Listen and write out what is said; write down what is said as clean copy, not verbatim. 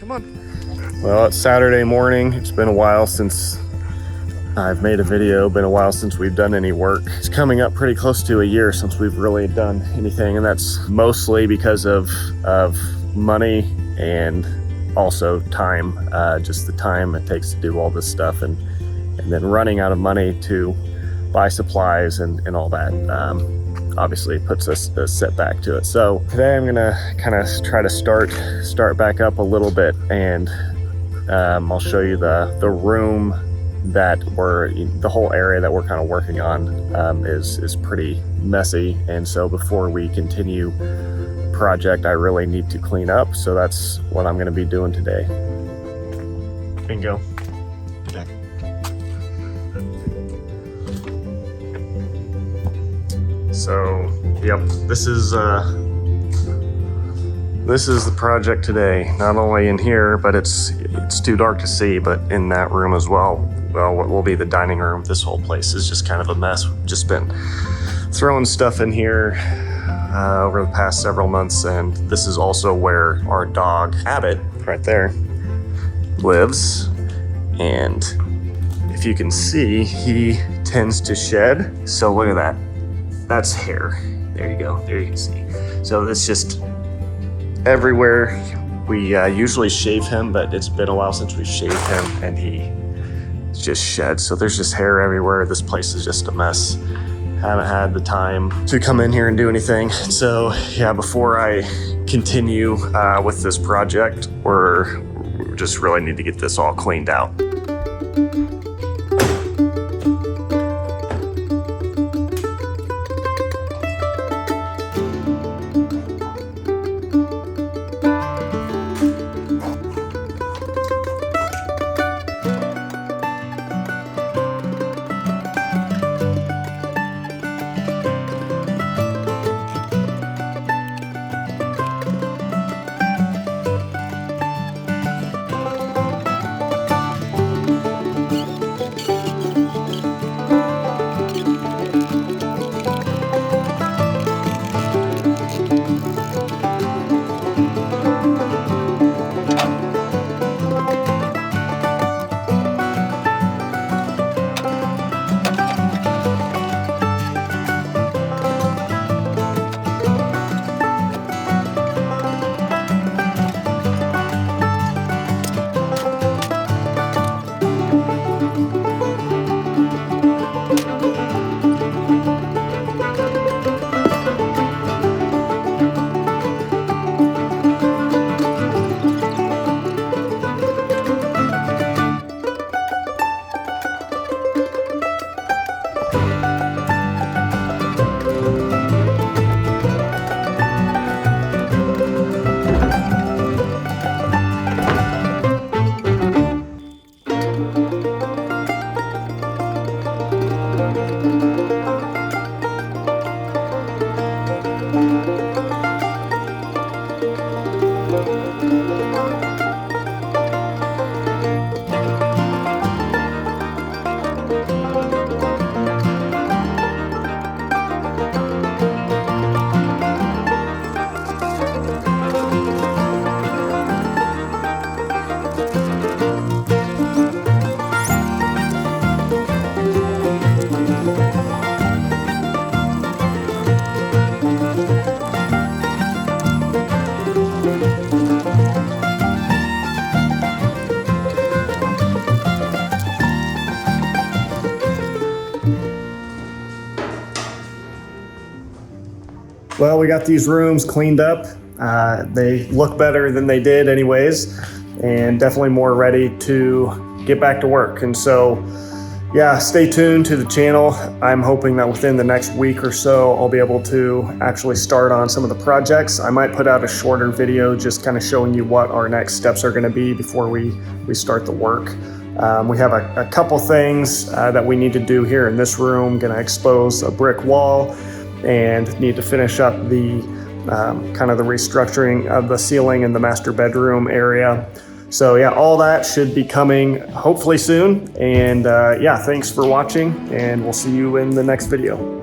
Come on. Well, it's Saturday morning. It's been a while since I've made a video, been a while since we've done any work. It's coming up pretty close to a year since we've really done anything, and that's mostly because of money and also time, just the time it takes to do all this stuff, and then running out of money to buy supplies and all that. Obviously puts us a setback to it. So today I'm gonna kind of try to start back up a little bit, and I'll show you the room that the whole area that we're kind of working on is pretty messy, and so before we continue the project I really need to clean up. So that's what I'm going to be doing today. Bingo. Get back. So yep, this is the project today. Not only in here, but it's too dark to see, but in that room as well. Well, what will be the dining room. This whole place is just kind of a mess. We've just been throwing stuff in here over the past several months, and this is also where our dog Abbott, right there, lives. And if you can see, he tends to shed. So look at that. That's hair. There you go. There you can see. So it's just everywhere. We usually shave him, but it's been a while since we shaved him, and he just shed. So there's just hair everywhere. This place is just a mess. Haven't had the time to come in here and do anything. So yeah, before I continue with this project, we just really need to get this all cleaned out. Well, we got these rooms cleaned up. They look better than they did anyways, and definitely more ready to get back to work. And so, yeah, stay tuned to the channel. I'm hoping that within the next week or so, I'll be able to actually start on some of the projects. I might put out a shorter video just kind of showing you what our next steps are gonna be before we start the work. We have a couple things that we need to do here in this room. Gonna expose a brick wall and need to finish up the kind of the restructuring of the ceiling in the master bedroom area. So yeah, all that should be coming hopefully soon. And yeah, thanks for watching, and we'll see you in the next video.